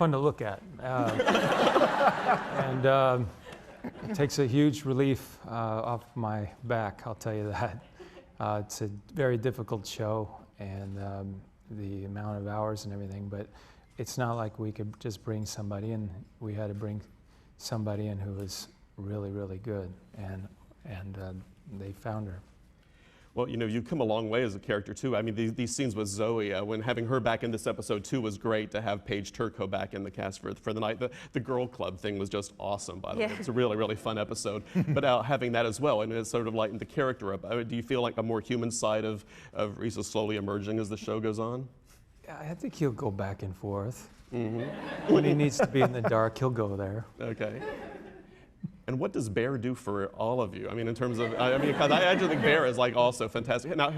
fun to look at. And it takes a huge relief off my back, I'll tell you that. It's a very difficult show, and the amount of hours and everything, but it's not like we could just bring somebody in. We had to bring somebody in who was really, really good, and they found her. Well, you know, you've come a long way as a character, too. I mean, these scenes with Zoe, when having her back in this episode, too, was great to have Paige Turco back in the cast for the night. The girl club thing was just awesome, by the way. It's a really, really fun episode. But having that as well, and it sort of lightened the character up. I mean, do you feel like a more human side of Reese is slowly emerging as the show goes on? I think he'll go back and forth. When he needs to be in the dark, he'll go there. Okay. And what does Bear do for all of you? I mean, in terms of, I mean, because I actually think Bear is like also fantastic. Now,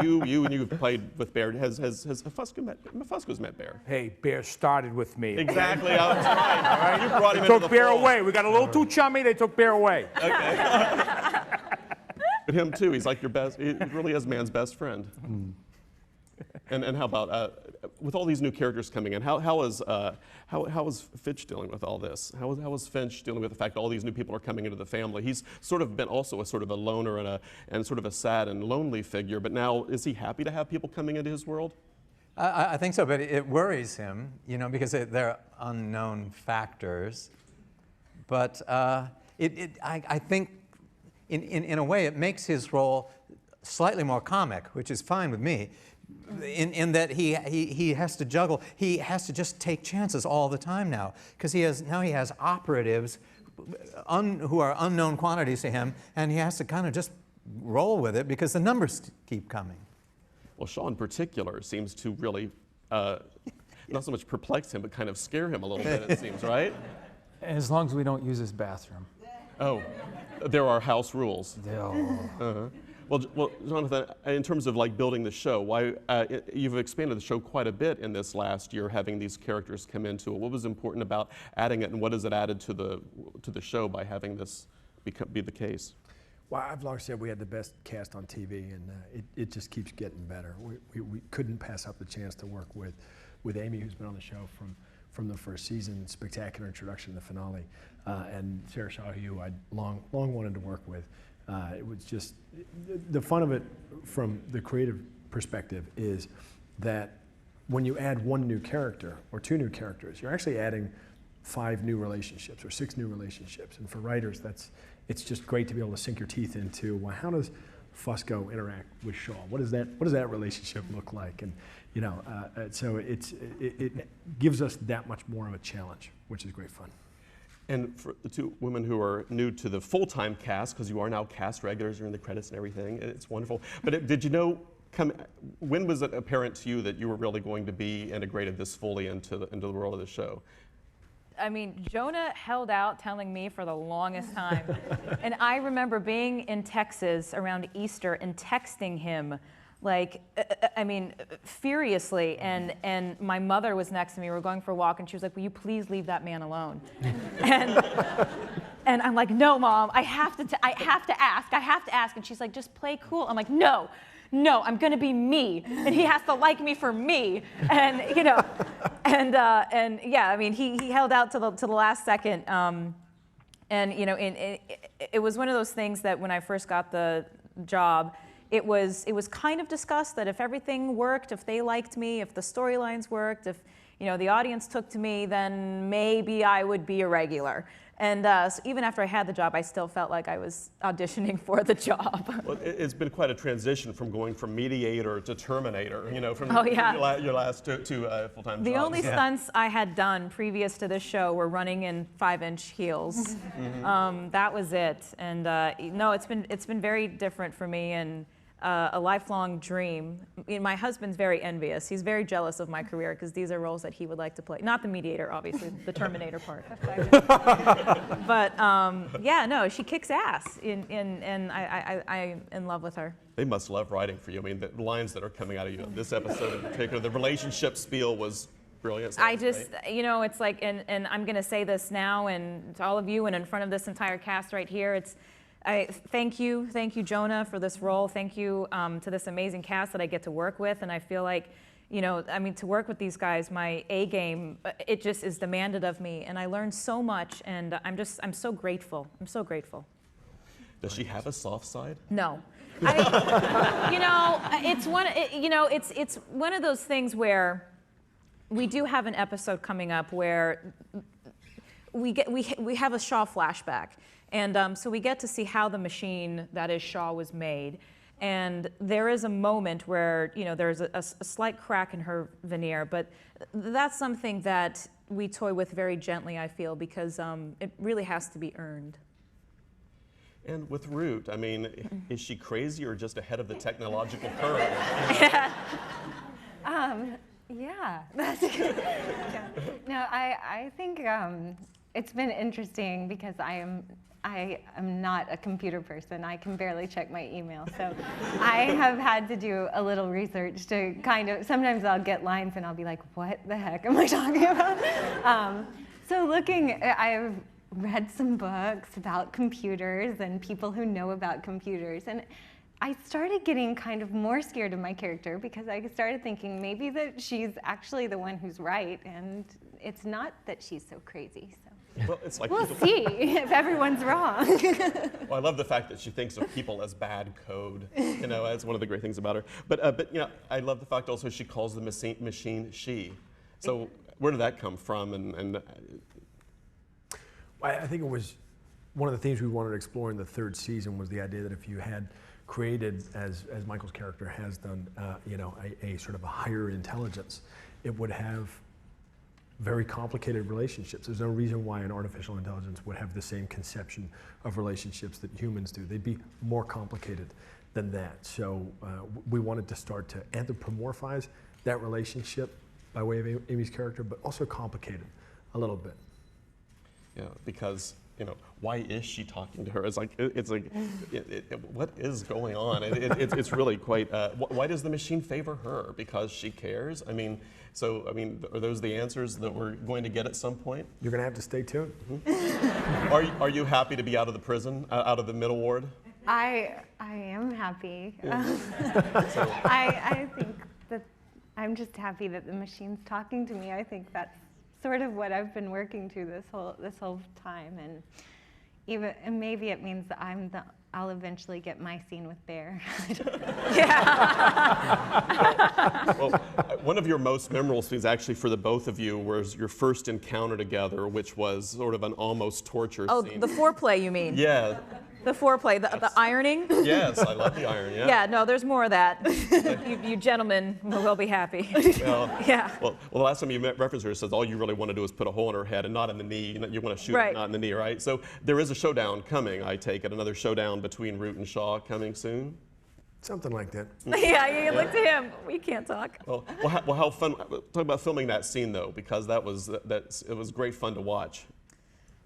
you and you've played with Bear. Has Fusco's met Bear? Hey, Bear started with me. Exactly, that's right. All right, you brought him into the took Bear fold. away. We got a little too chummy. They took Bear away. Okay. But him too. He's like your best. He really is man's best friend. And how about with all these new characters coming in? How is Finch dealing with all this? How is Finch dealing with the fact that all these new people are coming into the family? He's sort of been also a sort of a loner and sort of a sad and lonely figure. But now, is he happy to have people coming into his world? I think so, but it worries him, you know, because they're unknown factors. But I think, in a way, it makes his role slightly more comic, which is fine with me. In that he has to juggle, he has to just take chances all the time now, because he has operatives who are unknown quantities to him, and he has to kind of just roll with it because the numbers keep coming. Well, Shaw in particular seems to really not so much perplex him, but kind of scare him a little bit, it seems, right? As long as we don't use his bathroom. Oh, there are house rules. Yeah. Well, Jonathan, in terms of like building the show, you've expanded the show quite a bit in this last year, having these characters come into it. What was important about adding it, and what has it added to the show by having this be the case? Well, I've long said we had the best cast on TV, and it just keeps getting better. We couldn't pass up the chance to work with Amy, who's been on the show from the first season, spectacular introduction to the finale, and Sarah Shahi, who I'd long wanted to work with. It was just, the fun of it from the creative perspective is that when you add one new character or two new characters, you're actually adding 5 new relationships or 6 new relationships. And for writers, it's just great to be able to sink your teeth into, well, how does Fusco interact with Shaw? What does that relationship look like? And you know, so it gives us that much more of a challenge, which is great fun. And for the 2 women who are new to the full-time cast, because you are now cast regulars, you're in the credits and everything, it's wonderful. But did you know, when was it apparent to you that you were really going to be integrated this fully into the world of the show? I mean, Jonah held out telling me for the longest time. And I remember being in Texas around Easter and texting him, like, I mean, furiously, and my mother was next to me. We were going for a walk, and she was like, "Will you please leave that man alone?" and I'm like, "No, Mom, I have to ask." And she's like, "Just play cool." I'm like, "No, I'm gonna be me, and he has to like me for me." And you know, and yeah, I mean, he held out to the last second, and you know, it was one of those things that when I first got the job, it was kind of discussed that if everything worked, if they liked me, if the storylines worked, if you know the audience took to me, then maybe I would be a regular. And so even after I had the job, I still felt like I was auditioning for the job. Well, it's been quite a transition from going from mediator to Terminator, you know, from your last two full-time jobs. The only stunts I had done previous to this show were running in 5-inch heels. That was it. And no, it's been very different for me, and a lifelong dream. My husband's very envious. He's very jealous of my career because these are roles that he would like to play. Not the mediator, obviously, the Terminator part. But yeah, no, she kicks ass, and I'm in love with her. They must love writing for you. I mean, the lines that are coming out of you in this episode in particular, the relationship spiel was brilliant. I just, you know, it's like, and I'm going to say this now, and to all of you, and in front of this entire cast right here, thank you, Jonah, for this role. Thank you to this amazing cast that I get to work with, and I feel like, you know, I mean, to work with these guys, my A game, it just is demanded of me, and I learned so much, and I'm so grateful. I'm so grateful. Does she have a soft side? No. You know, it's one of those things where we do have an episode coming up where we have a Shaw flashback, and so we get to see how the machine that is Shaw was made, and there is a moment where, you know, there's a slight crack in her veneer, but that's something that we toy with very gently, I feel, because it really has to be earned. And with Root, I mean, is she crazy or just ahead of the technological curve? Yeah, that's good. Yeah. No, I think it's been interesting because I am not a computer person. I can barely check my email. So I have had to do a little research to kind of, sometimes I'll get lines and I'll be like, what the heck am I talking about? So I've read some books about computers and people who know about computers. And I started getting kind of more scared of my character because I started thinking maybe that she's actually the one who's right and it's not that she's so crazy. So. Well, it's like we'll see if everyone's wrong. Well, I love the fact that she thinks of people as bad code. You know, that's one of the great things about her. But you know, I love the fact also she calls the machine she. So where did that come from? And I think it was one of the things we wanted to explore in the third season was the idea that if you had created, as Michael's character has done, you know, a sort of a higher intelligence, it would have very complicated relationships. There's no reason why an artificial intelligence would have the same conception of relationships that humans do. They'd be more complicated than that. So we wanted to start to anthropomorphize that relationship by way of Amy's character, but also complicate it a little bit. Yeah, because, you know, why is she talking to her? It's like, what is going on? It's really quite, why does the machine favor her? Because she cares? I mean, are those the answers that we're going to get at some point? You're going to have to stay tuned. Mm-hmm. Are you happy to be out of the prison, out of the middle ward? I am happy. Yeah. I think that I'm just happy that the machine's talking to me. I think that's sort of what I've been working to this whole time, and maybe it means that I'll eventually get my scene with Bear. Yeah. Well, one of your most memorable scenes, actually, for the both of you, was your first encounter together, which was sort of an almost torture scene. Oh, the foreplay, you mean? Yeah. The foreplay, the ironing? Yes, I love the iron, yeah. Yeah, no, there's more of that. You gentlemen will be happy. Well, yeah. Well, the last time you referenced her, it says all you really want to do is put a hole in her head and not in the knee. You want to shoot her, not in the knee, right? So there is a showdown coming, I take it, another showdown between Root and Shaw coming soon? Something like that. Yeah, you look to him. We can't talk. Well, how fun, talk about filming that scene, though, because it was great fun to watch.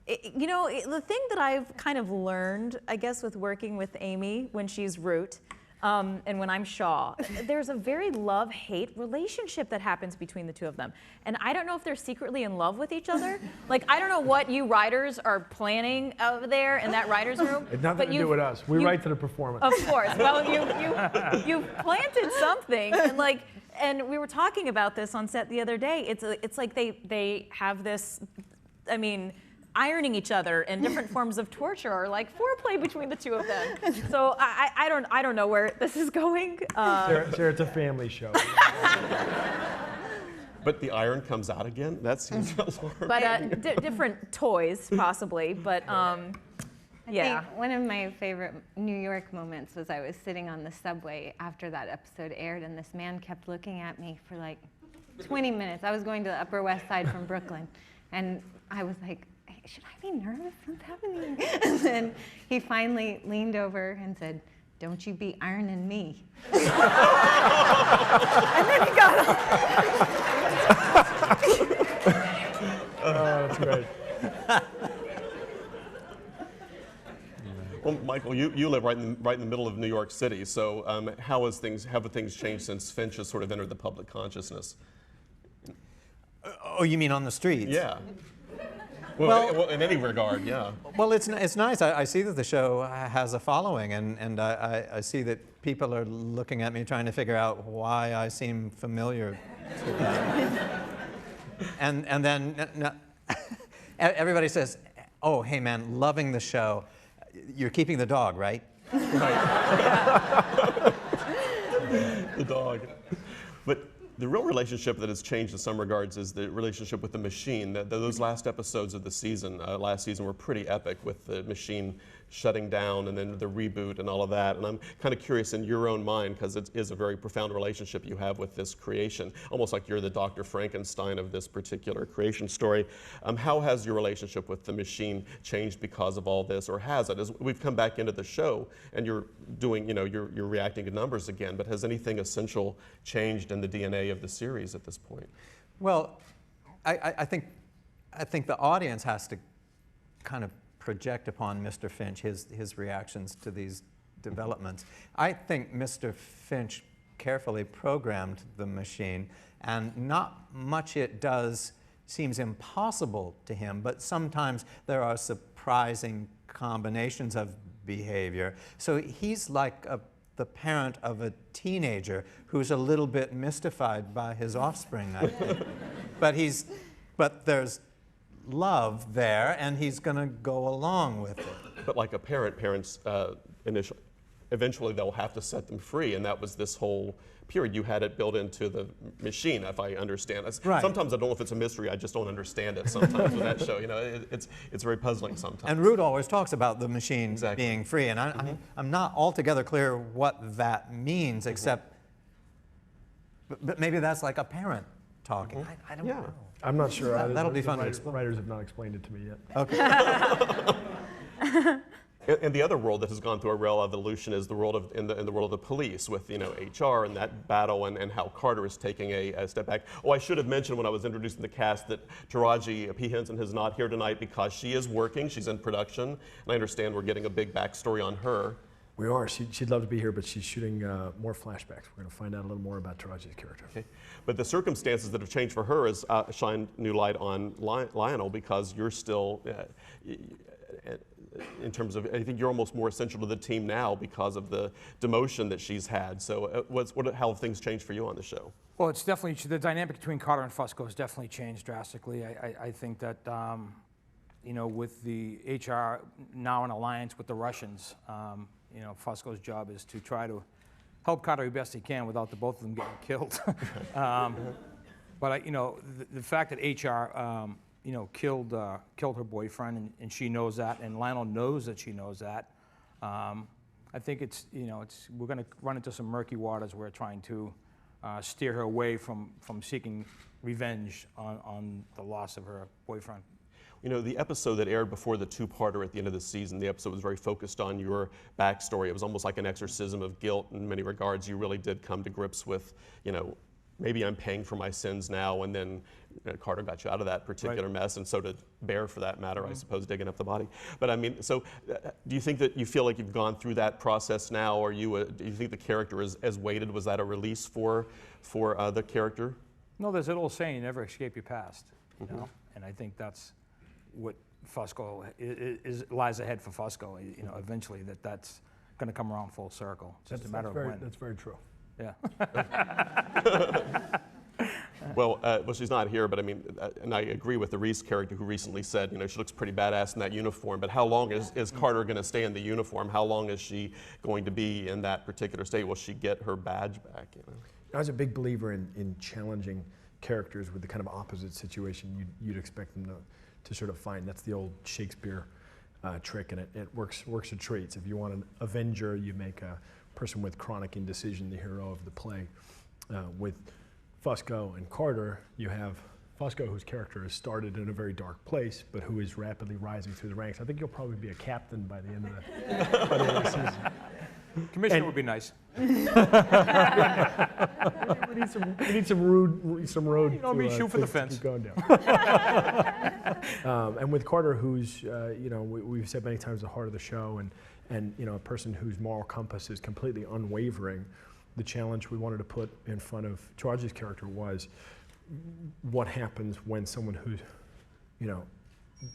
You know, the thing that I've kind of learned, I guess, with working with Amy when she's Root and when I'm Shaw, there's a very love-hate relationship that happens between the two of them. And I don't know if they're secretly in love with each other. Like, I don't know what you writers are planning over there in that writer's room. It's nothing to do with us. We write to the performance. Of course. Well, you planted something, and we were talking about this on set the other day. It's like they have this, I mean, ironing each other and different forms of torture or like foreplay between the two of them. So I don't know where this is going. Sarah, it's a family show. But the iron comes out again? That seems horrible. But different toys, possibly. But yeah. I think one of my favorite New York moments was I was sitting on the subway after that episode aired, and this man kept looking at me for like 20 minutes. I was going to the Upper West Side from Brooklyn, and I was like, should I be nervous? What's happening? And then he finally leaned over and said, "Don't you be ironing me." And then he got up. Oh, that's great. Well, Michael, you live right in the middle of New York City. So how have things changed since Finch has sort of entered the public consciousness? Oh, you mean on the streets? Yeah. Well, in any regard, yeah. Well, it's nice. I see that the show has a following, and I see that people are looking at me trying to figure out why I seem familiar And then everybody says, "Oh, hey man, loving the show. You're keeping the dog, right?" The dog. But the real relationship that has changed in some regards is the relationship with the machine. Those last episodes of the season, last season, were pretty epic with the machine shutting down and then the reboot and all of that. And I'm kind of curious in your own mind, because it is a very profound relationship you have with this creation, almost like you're the Dr. Frankenstein of this particular creation story. How has your relationship with the machine changed because of all this, or has it? As we've come back into the show and you're doing, you're reacting to numbers again, but has anything essential changed in the DNA of the series at this point? Well, I think the audience has to kind of project upon Mr. Finch his reactions to these developments. I think Mr. Finch carefully programmed the machine, and not much it does seems impossible to him, but sometimes there are surprising combinations of behavior. So he's like the parent of a teenager who's a little bit mystified by his offspring, I think. But there's love there, and he's going to go along with it. But like a parent, parents eventually they'll have to set them free, and that was this whole period. You had it built into the machine, if I understand. Right. Sometimes I don't know if it's a mystery. I just don't understand it sometimes with that show. It's very puzzling sometimes. And Root always talks about the machine Exactly. being free, and I'm not altogether clear what that means, except, but maybe that's like a parent talking. I don't know. I'm not sure. That'll be fun to Writers, explore. writers have not explained it to me yet. Okay. And the other world that has gone through a real evolution is the world of in the world of the police, with HR and that battle, and how Carter is taking a step back. Oh, I should have mentioned when I was introducing the cast that Taraji P. Henson is not here tonight because she is working. She's in production, and I understand we're getting a big backstory on her. We are. She'd love to be here, but she's shooting more flashbacks. We're going to find out a little more about Taraji's character. Okay. But the circumstances that have changed for her has shined new light on Lionel, because you're still, in terms of, I think you're almost more essential to the team now because of the demotion that she's had. So how have things changed for you on the show? Well, it's definitely, the dynamic between Carter and Fusco has definitely changed drastically. I think that, with the HR now in alliance with the Russians, Fusco's job is to try to help Carter as best he can without the both of them getting killed. But the fact that HR, killed her boyfriend, and she knows that, and Lionel knows that she knows that. I think we're going to run into some murky waters. We're trying to steer her away from seeking revenge on the loss of her boyfriend. The episode that aired before the two-parter at the end of the season, the episode was very focused on your backstory. It was almost like an exorcism of guilt in many regards. You really did come to grips with, maybe I'm paying for my sins now, and then Carter got you out of that particular mess, and so did Bear, for that matter, I suppose, digging up the body. But do you think that you feel like you've gone through that process now, or do you think the character is as weighted? Was that a release for the character? No, there's an old saying, you never escape your past, and I think that's what Fusco lies ahead for Fusco. Eventually that's going to come around full circle. It's just a matter of when. That's very true. Yeah. Well, she's not here, but and I agree with the Reese character who recently said, she looks pretty badass in that uniform, but how long is Carter going to stay in the uniform? How long is she going to be in that particular state? Will she get her badge back? I was a big believer in challenging characters with the kind of opposite situation you'd expect them to sort of find. That's the old Shakespeare trick, and it works a treat. If you want an avenger, you make a person with chronic indecision the hero of the play. With Fusco and Carter, you have Fusco, whose character has started in a very dark place, but who is rapidly rising through the ranks. I think you'll probably be a captain by the end of the season. Commissioner would be nice. We need some road. Shoot for the fence. Keep going down. And with Carter, who's we've said many times the heart of the show, and a person whose moral compass is completely unwavering. The challenge we wanted to put in front of Taraji's character was what happens when someone whose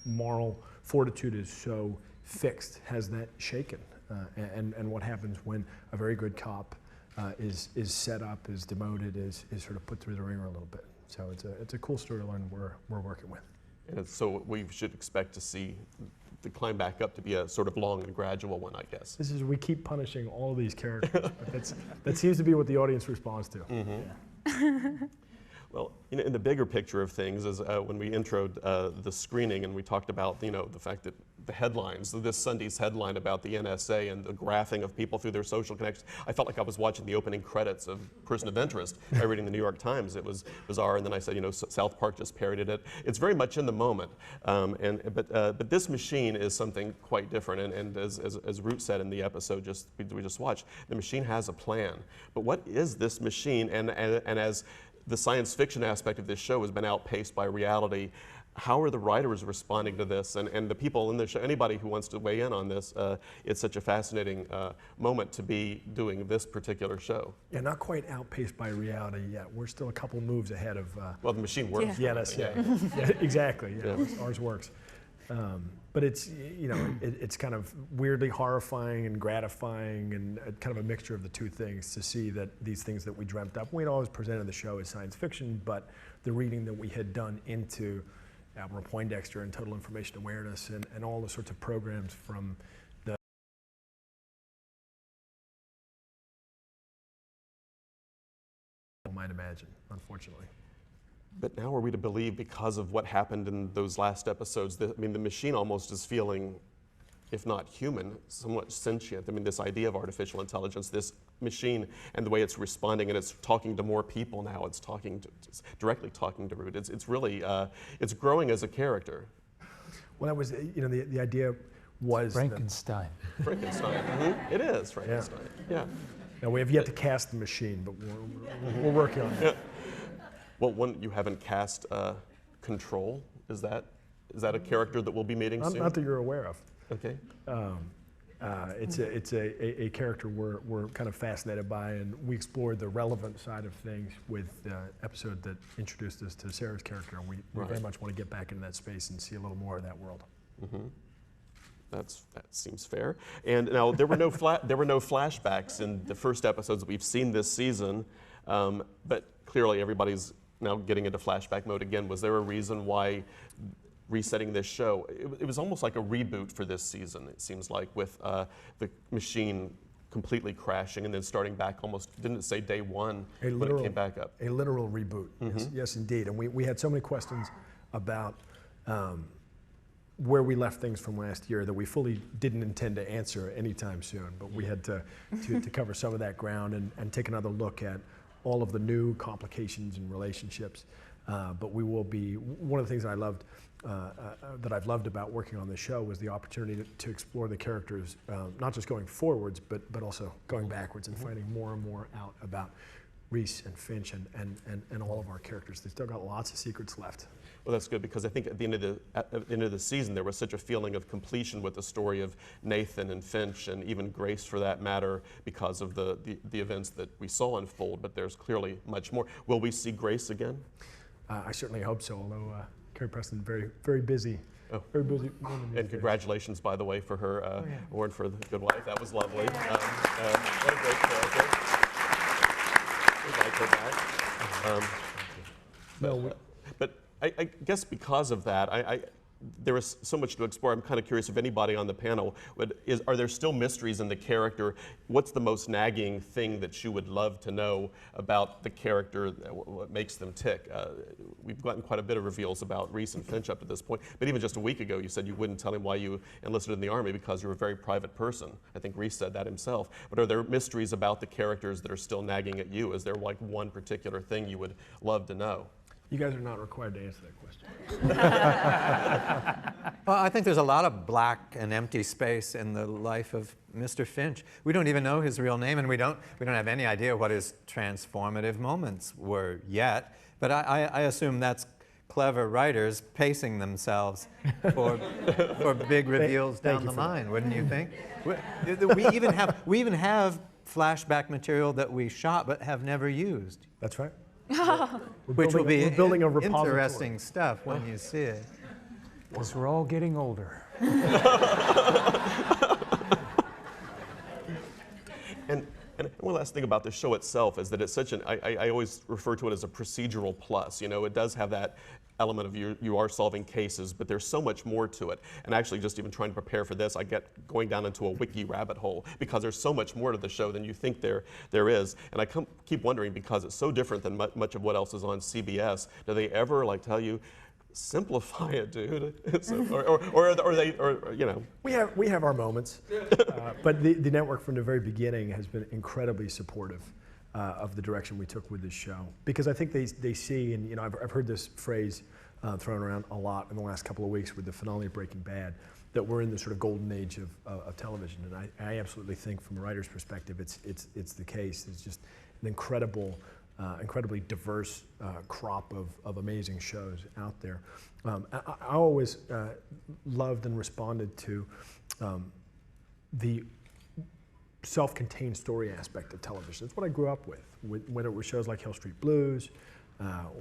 moral fortitude is so fixed has that shaken. And what happens when a very good cop is set up, is demoted, is sort of put through the ringer a little bit. So it's a cool storyline we're working with. And so we should expect to see the climb back up to be a sort of long and gradual one, I guess. This is, we keep punishing all of these characters, but that seems to be what the audience responds to. Mm-hmm. Yeah. Well, in the bigger picture of things is when we introed the screening and we talked about, the fact that the headlines, this Sunday's headline about the NSA and the graphing of people through their social connections, I felt like I was watching the opening credits of Person of Interest by reading the New York Times. It was bizarre, and then I said, South Park just parodied it. It's very much in the moment, but this machine is something quite different, and as Root said in the episode we just watched, the machine has a plan. But what is this machine? And as the science fiction aspect of this show has been outpaced by reality, how are the writers responding to this? And the people in the show, anybody who wants to weigh in on this, it's such a fascinating moment to be doing this particular show. Yeah, not quite outpaced by reality yet. We're still a couple moves ahead of. Well, the machine works. Yeah, yeah, exactly. Yeah, ours works. But it's, it's kind of weirdly horrifying and gratifying, and kind of a mixture of the two things, to see that these things that we dreamt up, we'd always presented the show as science fiction, but the reading that we had done into Admiral Poindexter and Total Information Awareness and all the sorts of programs from the might imagine, unfortunately. But now are we to believe, because of what happened in those last episodes, that, the machine almost is feeling, if not human, somewhat sentient. this idea of artificial intelligence, this machine and the way it's responding, and it's talking to more people now. It's directly talking to Root. It's really, it's growing as a character. Well, that was, the idea was Frankenstein. Frankenstein. Mm-hmm. It is Frankenstein. Yeah. Now, we have yet to cast the machine, but we're working on it. Yeah. Well, you haven't cast Control. Is that a character that we'll be meeting soon? Not that you're aware of. Okay. It's a character we're kind of fascinated by, and we explored the relevant side of things with the episode that introduced us to Sarah's character, and we very much want to get back into that space and see a little more of that world. Mm-hmm. That seems fair. And now there were no flashbacks in the first episodes that we've seen this season, but clearly everybody's now getting into flashback mode again. Was there a reason why resetting this show? It was almost like a reboot for this season, it seems like, with the machine completely crashing and then starting back almost, didn't it say day one when it came back up? A literal reboot, yes, indeed. And we had so many questions about where we left things from last year that we fully didn't intend to answer anytime soon, but we had to cover some of that ground and take another look at all of the new complications and relationships. But we will be, one of the things that I've loved about working on this show was the opportunity to explore the characters, not just going forwards, but also going backwards and finding more and more out about Reese and Finch and all of our characters. They've still got lots of secrets left. Well, that's good, because I think at the end of the season there was such a feeling of completion with the story of Nathan and Finch, and even Grace for that matter, because of the events that we saw unfold. But there's clearly much more. Will we see Grace again? I certainly hope so. Although Carrie Preston very, very busy. Oh. Very busy. And congratulations, by the way, for her award for the Good Wife. That was lovely. What a great character. We like her back. But I guess because of that, there is so much to explore. I'm kind of curious if anybody on the panel are there still mysteries in the character? What's the most nagging thing that you would love to know about the character? What makes them tick? We've gotten quite a bit of reveals about Reese and Finch up to this point, but even just a week ago you said you wouldn't tell him why you enlisted in the Army, because you're a very private person. I think Reese said that himself. But are there mysteries about the characters that are still nagging at you? Is there like one particular thing you would love to know? You guys are not required to answer that question. Well, I think there's a lot of black and empty space in the life of Mr. Finch. We don't even know his real name, and we don't have any idea what his transformative moments were yet. But I assume that's clever writers pacing themselves for big reveals down the line, wouldn't you think? We even have flashback material that we shot but have never used. That's right. Which will be building a repository. Interesting stuff when you see it. Because we're all getting older. And One last thing about the show itself is that it's such an, I always refer to it as a procedural plus. You know, it does have that element of you are solving cases, but there's so much more to it. And actually, just even trying to prepare for this, I get going down into a wiki rabbit hole because there's so much more to the show than you think there is. And I keep wondering, because it's so different than much of what else is on CBS, do they ever like tell you, simplify it, dude? or you know. We have our moments, but the network from the very beginning has been incredibly supportive of the direction we took with this show, because I think they see, and you know, I've heard this phrase thrown around a lot in the last couple of weeks with the finale of Breaking Bad, that we're in the sort of golden age of television, and I absolutely think from a writer's perspective it's the case. It's just an incredibly diverse crop of amazing shows out there. I always loved and responded to the self-contained story aspect of television. It's what I grew up with, whether it was shows like Hill Street Blues,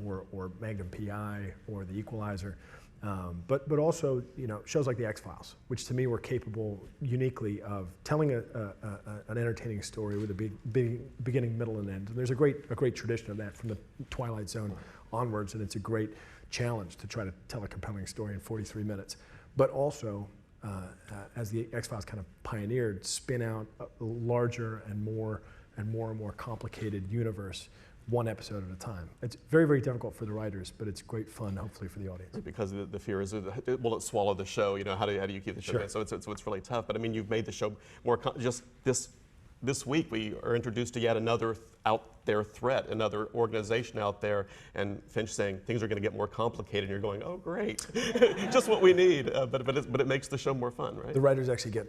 or Magnum P.I. or The Equalizer, but also, you know, shows like The X-Files, which to me were capable uniquely of telling an entertaining story with a big beginning, middle, and end. And there's a great tradition of that from the Twilight Zone onwards, and it's a great challenge to try to tell a compelling story in 43 minutes. But also, as the X-Files kind of pioneered, spin out a larger and more complicated universe, one episode at a time. It's very, very difficult for the writers, but it's great fun, hopefully, for the audience. Because the fear is, will it swallow the show? You know, how do you keep the show going? So it's really tough. But I mean, you've made the show more, just this week we are introduced to yet another out there threat, another organization out there, and Finch saying things are going to get more complicated, and you're going, oh great, just what we need. But it makes the show more fun, right? The writers actually get